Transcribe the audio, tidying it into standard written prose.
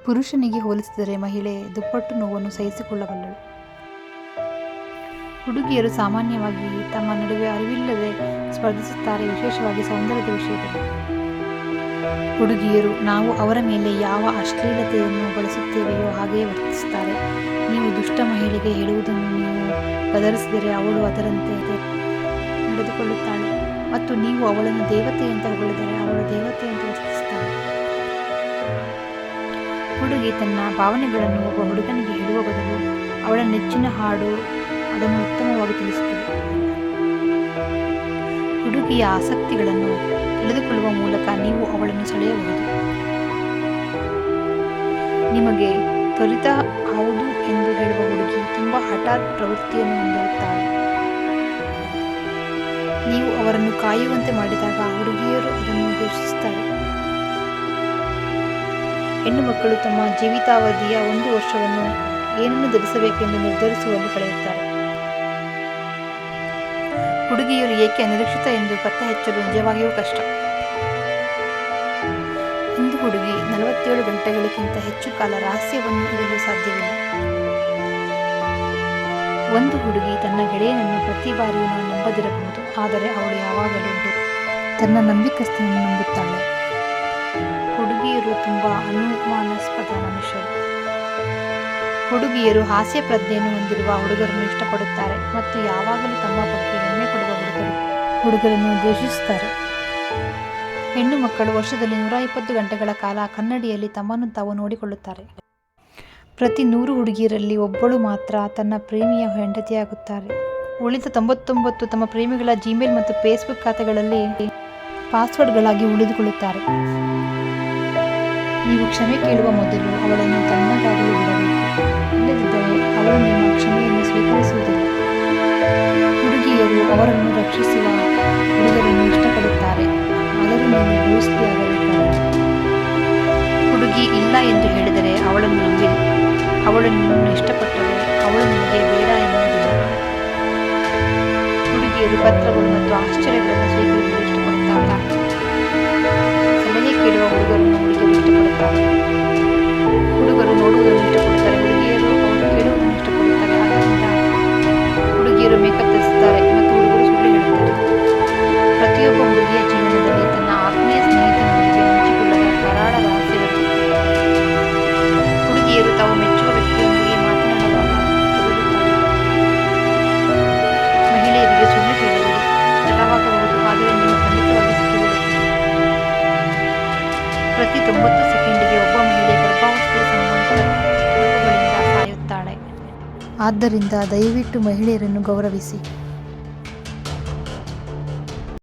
ಪುರುಷನಿಗೆ ಹೋಲಿಸಿದರೆ ಮಹಿಳೆ ದುಪ್ಪಟ್ಟು ನೋವನ್ನು ಸಹಿಸಿಕೊಳ್ಳಬಲ್ಲಳು. ಹುಡುಗಿಯರು ಸಾಮಾನ್ಯವಾಗಿ ತಮ್ಮ ನಡುವೆ ಅರಿವಿಲ್ಲದೆ ಸ್ಪರ್ಧಿಸುತ್ತಾರೆ, ವಿಶೇಷವಾಗಿ ಸೌಂದರ್ಯದ ವಿಷಯದಲ್ಲಿ. ಹುಡುಗಿಯರು ನಾವು ಅವರ ಮೇಲೆ ಯಾವ ಅಶ್ಲೀಲತೆಯನ್ನು ಬಳಸುತ್ತೇವೆಯೋ ಹಾಗೆಯೇ ವರ್ತಿಸುತ್ತಾರೆ. ನೀವು ದುಷ್ಟ ಮಹಿಳೆಗೆ ಹೇಳುವುದನ್ನು ನೀವು ಗದರಿಸಿದರೆ ಅವಳು ಅದರಂತೆ ನಡೆದುಕೊಳ್ಳುತ್ತಾಳೆ, ಮತ್ತು ನೀವು ಅವಳನ್ನು ದೇವತೆಯಂತ ಹೊಗಳಿದರೆ ಅವಳು ದೇವತೆಯಂತೆ ವರ್ತಿಸುತ್ತಾಳೆ. ಹುಡುಗಿ ತನ್ನ ಭಾವನೆಗಳನ್ನು ಒಬ್ಬ ಹುಡುಗನಿಗೆ ಹೇಳುವ ಬದಲು ಅವಳ ನೆಚ್ಚಿನ ಹಾಡು ಅದನ್ನು ಉತ್ತಮವಾಗಿ ತಿಳಿಸುತ್ತದೆ. ಹುಡುಗಿಯ ಆಸಕ್ತಿಗಳನ್ನು ತಿಳಿದುಕೊಳ್ಳುವ ಮೂಲಕ ನೀವು ಅವಳನ್ನು ಸೆಳೆಯಬಹುದು. ನಿಮಗೆ ತ್ವರಿತ ಹೌದು ಎಂದು ಹೇಳುವ ಹುಡುಗಿ ತುಂಬಾ ಹಠಾತ್ ಪ್ರವೃತ್ತಿಯನ್ನು ಹೊಂದಿರುತ್ತಾಳೆ. ನೀವು ಅವರನ್ನು ಕಾಯುವಂತೆ ಮಾಡಿದಾಗ ಹುಡುಗಿಯರು ಅದನ್ನು ದ್ವೇಷಿಸುತ್ತಾರೆ. ಹೆಣ್ಣು ಮಕ್ಕಳು ತಮ್ಮ ಜೀವಿತಾವಧಿಯ 1 ವರ್ಷವನ್ನು ಏನನ್ನು ಧರಿಸಬೇಕೆಂದು ನಿರ್ಧರಿಸುವಲ್ಲಿ ಕಳೆಯುತ್ತಾರೆ. ಹುಡುಗಿಯರು ಏಕೆ ಅನಿರೀಕ್ಷಿತ ಎಂದು ಪತ್ತೆ ಹಚ್ಚಲು ನಿಜವಾಗಿಯೂ ಕಷ್ಟ. ಒಂದು ಹುಡುಗಿ 47 ಗಂಟೆಗಳಿಗಿಂತ ಹೆಚ್ಚು ಕಾಲ ರಹಸ್ಯವನ್ನು ಇಡಲು ಸಾಧ್ಯವಿಲ್ಲ. ಒಂದು ಹುಡುಗಿ ತನ್ನ ಗೆಳೆಯನನ್ನು ಪ್ರತಿ ಬಾರಿಯೂ ನಂಬದಿರಬಹುದು, ಆದರೆ ಅವಳು ಯಾವಾಗಲೂ ತನ್ನ ನಂಬಿಕಸ್ಥನನ್ನು ನಂಬುತ್ತಾಳೆ. ಹುಡುಗಿಯರು ತುಂಬಾ ಅನುಮಾನಾಸ್ಪದ ಮನುಷ್ಯರು. ಹುಡುಗಿಯರು ಹಾಸ್ಯ ಪ್ರಜ್ಞೆಯನ್ನು ಹೊಂದಿರುವ ಹುಡುಗರನ್ನು ಇಷ್ಟಪಡುತ್ತಾರೆ ಮತ್ತು ಯಾವಾಗಲೂ ತಮ್ಮ ಬಗ್ಗೆ ಹೆಮ್ಮೆ ಪಡುವ ಹುಡುಗರನ್ನು ದ್ವೇಷಿಸುತ್ತಾರೆ. ಹೆಣ್ಣು ಮಕ್ಕಳು ವರ್ಷದಲ್ಲಿ 120 ಗಂಟೆಗಳ ಕಾಲ ಕನ್ನಡಿಯಲ್ಲಿ ತಮ್ಮನ್ನು ತಾವು ನೋಡಿಕೊಳ್ಳುತ್ತಾರೆ. ಪ್ರತಿ 100 ಹುಡುಗಿಯರಲ್ಲಿ ಒಬ್ಬಳು ಮಾತ್ರ ತನ್ನ ಪ್ರೇಮಿಯ ಹೆಂಡತಿಯಾಗುತ್ತಾರೆ. ಉಳಿದ 99 ತಮ್ಮ ಪ್ರೇಮಿಗಳ ಜಿಮೇಲ್ ಮತ್ತು ಫೇಸ್ಬುಕ್ ಖಾತೆಗಳಲ್ಲಿ ಪಾಸ್ವರ್ಡ್ಗಳಾಗಿ ಉಳಿದುಕೊಳ್ಳುತ್ತಾರೆ. ನೀವು ಕ್ಷಮೆ ಕೇಳುವ ಮೊದಲು ಅವಳನ್ನು ತಣ್ಣಗಾಗಲು ಬಿಡಬೇಕು, ಇಲ್ಲದಿದ್ದರೆ ಅವಳು ನಿಮ್ಮ ಕ್ಷಮೆಯನ್ನು ಸ್ವೀಕರಿಸುವುದಿಲ್ಲ. ಹುಡುಗಿಯರು ಅವರನ್ನು ರಕ್ಷಿಸುವ ಹುಡುಗರನ್ನು ಇಷ್ಟಪಡುತ್ತಾರೆ, ಆದರೂ ನೀವು ದೋಸ್ತಿಯಾಗಬೇಕಾಗಿದೆ. ಹುಡುಗಿ ಇಲ್ಲ ಎಂದು ಹೇಳಿದರೆ ಅವಳನ್ನು ನಂಬಿರಿ. ಅವಳು ನಿಮ್ಮನ್ನು ಇಷ್ಟಪಟ್ಟರೆ ಅವಳು ನಿಮಗೆ ಬೇಡ ಎನ್ನುವುದಿಲ್ಲ. ಹುಡುಗಿಯರು ಪತ್ರಗಳು ಮತ್ತು ಆಶ್ಚರ್ಯಗಳನ್ನು ಸ್ವೀಕರಿಸಲು ಇಷ್ಟಪಡುತ್ತಾರೆ. ಸಲಹೆ ಕೇಳುವ ಹುಡುಗರನ್ನು ಹುಡುಗಿಯರು ಇಷ್ಟಪಡುತ್ತಾರೆ. ಹುಡುಗರು ನೋಡುವುದನ್ನು ಇಷ್ಟಪಡುತ್ತಾರೆ, ಹುಡುಗಿಯರು ಅವರು ಕೇಳುವುದನ್ನು ಇಷ್ಟಪಡುತ್ತಾರೆ. ಆದ್ದರಿಂದ ಹುಡುಗಿಯರು ಮೇಕಪ್ ಧರಿಸುತ್ತಾರೆ ಮತ್ತು ಹುಡುಗರು ಸುಳ್ಳು ಹೇಳುತ್ತಾರೆ. ಪ್ರತಿಯೊಬ್ಬ ಹುಡುಗಿಯ ಜೀವನದಲ್ಲಿ ತನ್ನ ಆತ್ಮೀಯ ಸ್ನೇಹಿತನೊಂದಿಗೆ ಹಂಚಿಕೊಳ್ಳದ ಕರಾಳ ರಹಸ್ಯವಿರುತ್ತದೆ. ಹುಡುಗಿಯರು ತಾವು ಮೆಚ್ಚುವ ವ್ಯಕ್ತಿಯೊಂದಿಗೆ ಮಾತನಾಡುವಾಗ ತೊದಲುತ್ತಾರೆ. ಮಹಿಳೆಯರಿಗೆ ಸುಳ್ಳು ಹೇಳಬೇಡಿ, ತಡವಾಗಬಹುದು, ಆದರೆ ನೀವು ಖಂಡಿತವಾಗಿ ಸಿಕ್ಕಿಬಿಡುತ್ತೀರಿ. ಪ್ರತಿ 90 ಸೆಕೆಂಡಿಗೆ ಒಬ್ಬ ಮಹಿಳೆ ಗರ್ಭಾವಸ್ಥೆಯ ಸಂಬಂಧಿತ ತೊಡಕುಗಳಿಂದ ಸಾಯುತ್ತಾಳೆ. ಆದ್ದರಿಂದ ದಯವಿಟ್ಟು ಮಹಿಳೆಯರನ್ನು ಗೌರವಿಸಿ.